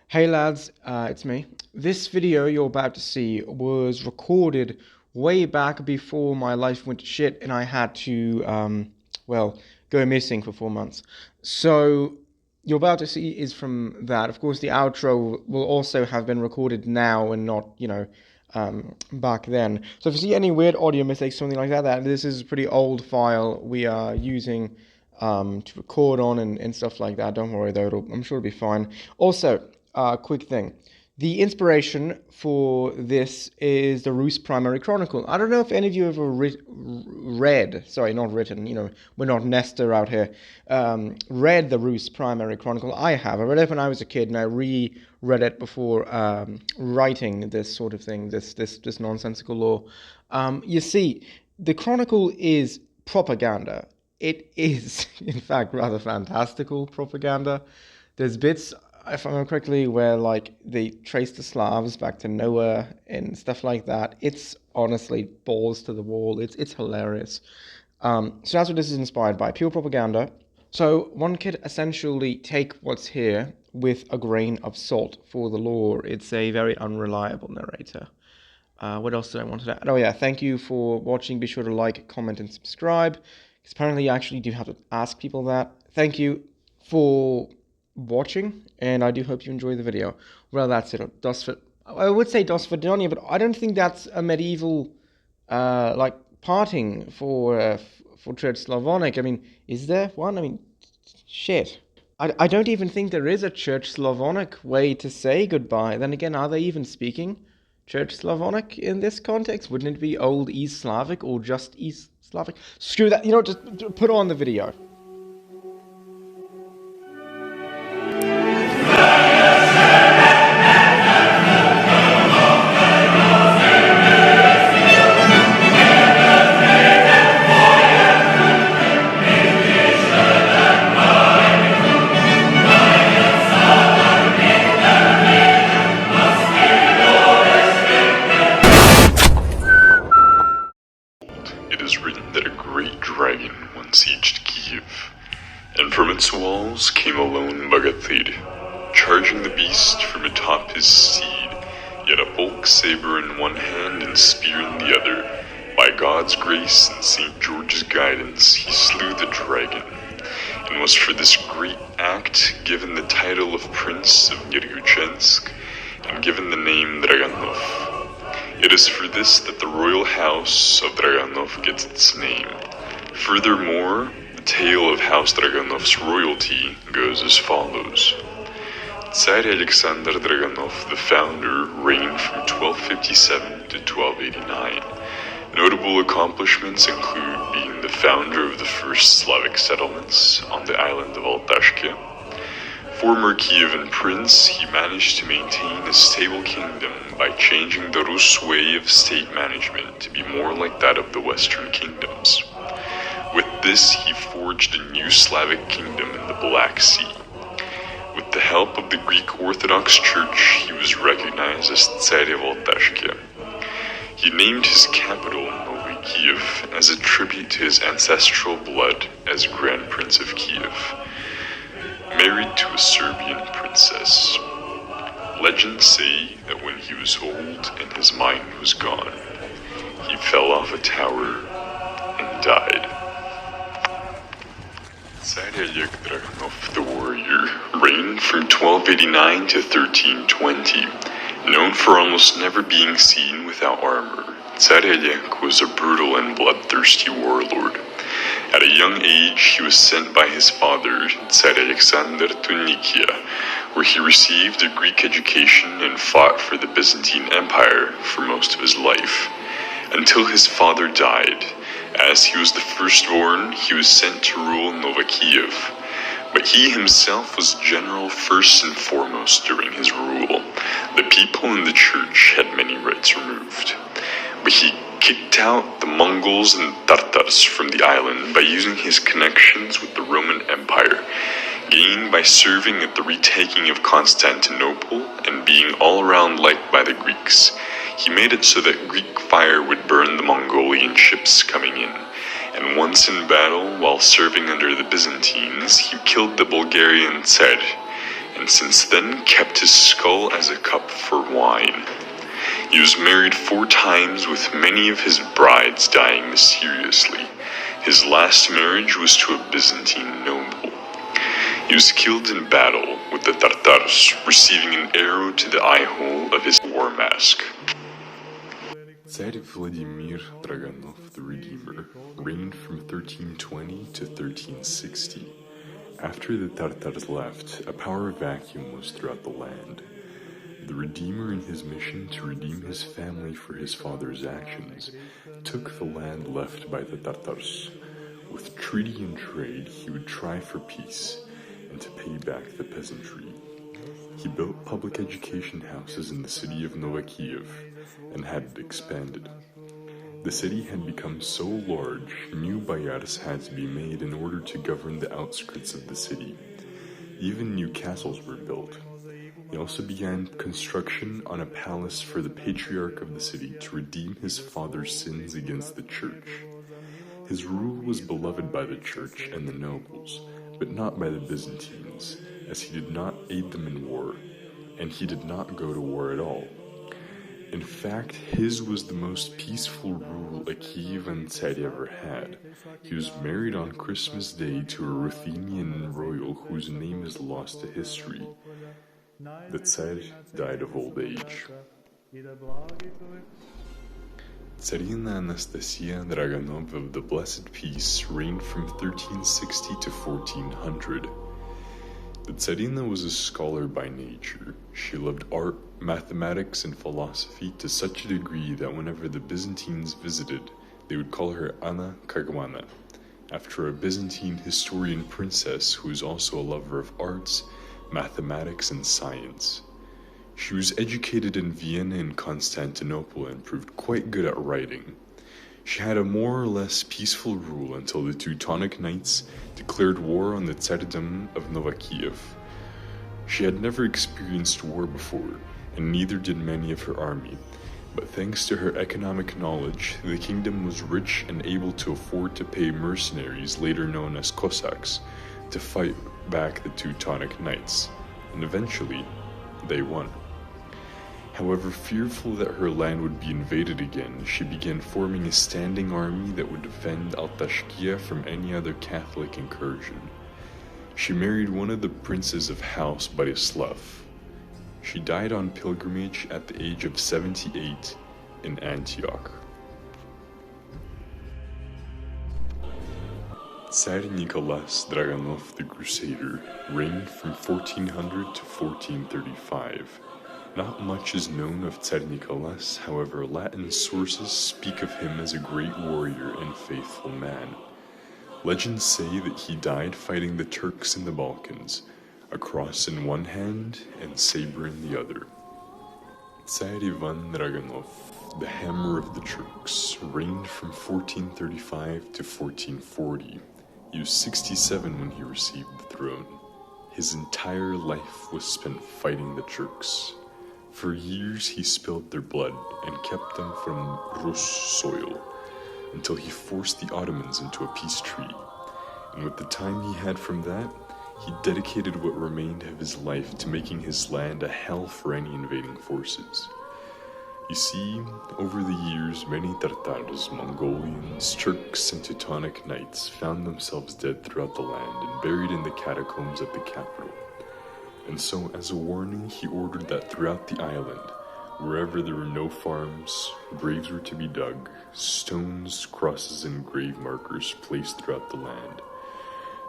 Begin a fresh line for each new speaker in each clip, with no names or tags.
Hey lads, it's me. This video you're about to see was recorded way back before my life went to shit and I had to, well, go missing for 4 months. So, you're about to see is from that. Of course, the outro will also have been recorded now and not, back then. So if you see any weird audio mistakes, something like that, this is a pretty old file we are using to record on and stuff like that. Don't worry though, I'm sure it'll be fine. Also, quick thing. The inspiration for this is the Rus Primary Chronicle. I don't know if any of you ever read, sorry, not written, we're not Nestor out here, read the Rus Primary Chronicle. I have. I read it when I was a kid and I reread it before writing this sort of thing, this nonsensical law. You see, the Chronicle is propaganda. It is, in fact, rather fantastical propaganda. There's bits, if I remember correctly, where they trace the Slavs back to Noah and stuff like that. It's honestly balls to the wall. It's hilarious. So that's what this is inspired by, pure propaganda. So one could essentially take what's here with a grain of salt for the lore. It's a very unreliable narrator. What else did I want to add? Oh yeah, thank you for watching. Be sure to like, comment, and subscribe. Because apparently you actually do have to ask people that. Thank you for watching, and I do hope you enjoy the video. Well, that's it. I would say Das Verdonia, but I don't think that's a medieval parting for Church Slavonic. I mean, is there one? I mean, shit. I don't even think there is a Church Slavonic way to say goodbye. Then again, are they even speaking Church Slavonic in this context? Wouldn't it be Old East Slavic or just East Slavic? Screw that. Just put on the video.
It is written that a great dragon once sieged Kiev, and from its walls came a lone Bogatyr, charging the beast from atop his steed, yet a bulk saber in one hand and spear in the other. By God's grace and St. George's guidance, he slew the dragon, and was for this great act given the title of Prince of Yeruchensk, and given the name Draganov. It is for this that the royal house of Draganov gets its name. Furthermore, the tale of House Draganov's royalty goes as follows. Tsar Alexander Draganov, the founder, reigned from 1257 to 1289. Notable accomplishments include being the founder of the first Slavic settlements on the island of Altashke. Former Kievan prince, he managed to maintain a stable kingdom by changing the Rus way of state management to be more like that of the Western kingdoms. With this, he forged a new Slavic kingdom in the Black Sea. With the help of the Greek Orthodox Church, he was recognized as Tsar of Altashke. He named his capital, Nowy Kiev, as a tribute to his ancestral blood as Grand Prince of Kiev. Married to a Serbian princess. Legends say that when he was old and his mind was gone, he fell off a tower and died. Tsar Oleg Draganov the warrior reigned from 1289 to 1320. Known for almost never being seen without armor, Tsar Oleg was a brutal and bloodthirsty warlord. At a young age, he was sent by his father, Tsar Alexander, to Nikia, where he received a Greek education and fought for the Byzantine Empire for most of his life, until his father died. As he was the firstborn, he was sent to rule Nova Kiev, but he himself was general first and foremost during his rule. The people in the church had many rights removed, but he kicked out the Mongols and Tartars from the island by using his connections with the Roman Empire, gained by serving at the retaking of Constantinople and being all around liked by the Greeks. He made it so that Greek fire would burn the Mongolian ships coming in, and once in battle, while serving under the Byzantines, he killed the Bulgarian Tsar and since then kept his skull as a cup for wine. He was married 4 times, with many of his brides dying mysteriously. His last marriage was to a Byzantine noble. He was killed in battle with the Tartars, receiving an arrow to the eye hole of his war mask. Tsar Vladimir Draganov the Redeemer reigned from 1320 to 1360. After the Tartars left, a power vacuum was throughout the land. The Redeemer, in his mission to redeem his family for his father's actions, took the land left by the Tartars. With treaty and trade, he would try for peace and to pay back the peasantry. He built public education houses in the city of Novakiev and had it expanded. The city had become so large, new bayars had to be made in order to govern the outskirts of the city. Even new castles were built. He also began construction on a palace for the patriarch of the city to redeem his father's sins against the church. His rule was beloved by the church and the nobles, but not by the Byzantines, as he did not aid them in war, and he did not go to war at all. In fact, his was the most peaceful rule a Kievan Tsar ever had. He was married on Christmas Day to a Ruthenian royal whose name is lost to history. The Tsar died of old age. Tsarina Anastasia Draganov of the Blessed Peace reigned from 1360 to 1400. The Tsarina was a scholar by nature. She loved art, mathematics, and philosophy to such a degree that whenever the Byzantines visited, they would call her Anna Kagwana, after a Byzantine historian princess who was also a lover of arts, mathematics, and science. She was educated in Vienna and Constantinople and proved quite good at writing. She had a more or less peaceful rule until the Teutonic Knights declared war on the Tsardom of Novakiev. She had never experienced war before, and neither did many of her army, but thanks to her economic knowledge, the kingdom was rich and able to afford to pay mercenaries, later known as Cossacks, to fight back the Teutonic Knights, and eventually, they won. However, fearful that her land would be invaded again, she began forming a standing army that would defend Altashkia from any other Catholic incursion. She married one of the princes of House Borislav. She died on pilgrimage at the age of 78 in Antioch. Tsar Nicholas Draganov the Crusader reigned from 1400 to 1435. Not much is known of Tsar Nicholas, however, Latin sources speak of him as a great warrior and faithful man. Legends say that he died fighting the Turks in the Balkans, a cross in one hand and saber in the other. Tsar Ivan Draganov, the Hammer of the Turks, reigned from 1435 to 1440. He was 67 when he received the throne. His entire life was spent fighting the Turks. For years he spilled their blood and kept them from Rus soil, until he forced the Ottomans into a peace treaty, and with the time he had from that, he dedicated what remained of his life to making his land a hell for any invading forces. You see, over the years, many Tartars, Mongolians, Turks, and Teutonic Knights found themselves dead throughout the land and buried in the catacombs of the capital. And so, as a warning, he ordered that throughout the island, wherever there were no farms, graves were to be dug, stones, crosses, and grave markers placed throughout the land,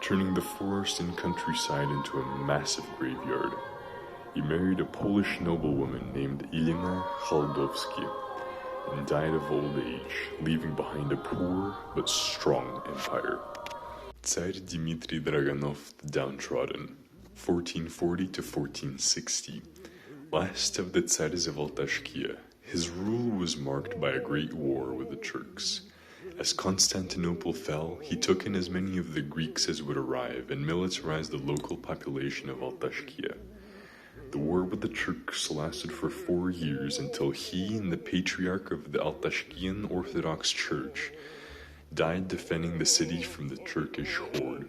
turning the forest and countryside into a massive graveyard. He married a Polish noblewoman named Elena Chaldowski and died of old age, leaving behind a poor but strong empire. Tsar Dmitry Draganov the Downtrodden, 1440 to 1460. Last of the Tsars of Altashkia, his rule was marked by a great war with the Turks. As Constantinople fell, he took in as many of the Greeks as would arrive and militarized the local population of Altashkia. The war with the Turks lasted for 4 years until he and the patriarch of the Altashkian Orthodox Church died defending the city from the Turkish horde.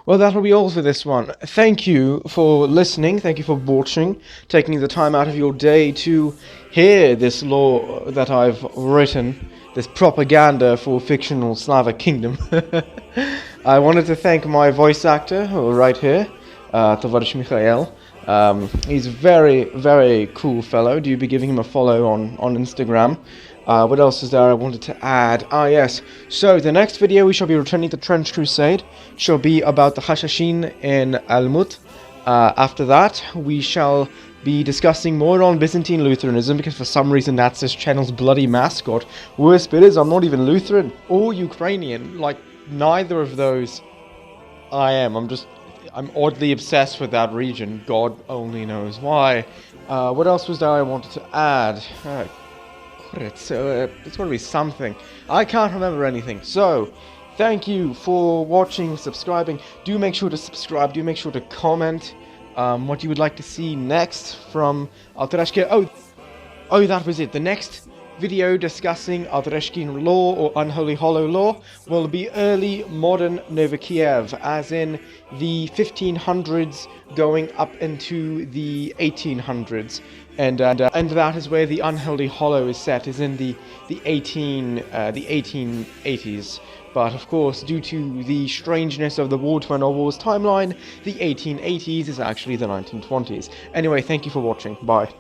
Well, that'll be all for this one. Thank you for listening. Thank you for watching, taking the time out of your day to hear this lore that I've written, this propaganda for fictional Slavic kingdom. I wanted to thank my voice actor, right here, Tovarish Mikhail. He's a very, very cool fellow. Do be giving him a follow on Instagram. What else is there I wanted to add? Ah, yes. So, the next video we shall be returning to Trench Crusade. Shall be about the Hashashin in Almut. After that, we shall be discussing more on Byzantine Lutheranism, because for some reason that's this channel's bloody mascot. Worst bit is I'm not even Lutheran or Ukrainian. Like, neither of those I am. I'm oddly obsessed with that region. God only knows why. What else was there I wanted to add? It's got to be something. I can't remember anything. So, thank you for watching, subscribing. Do make sure to subscribe. Do make sure to comment what you would like to see next from Altareshki. Oh, that was it. The next video discussing Altareshkin law or Unholy Hollow law will be early modern Novokiev, as in the 1500s going up into the 1800s. And that is where the Unholy Hollow is set, is in the 1880s. But of course, due to the strangeness of the War Twin Wars timeline, the 1880s is actually the 1920s. Anyway, thank you for watching. Bye.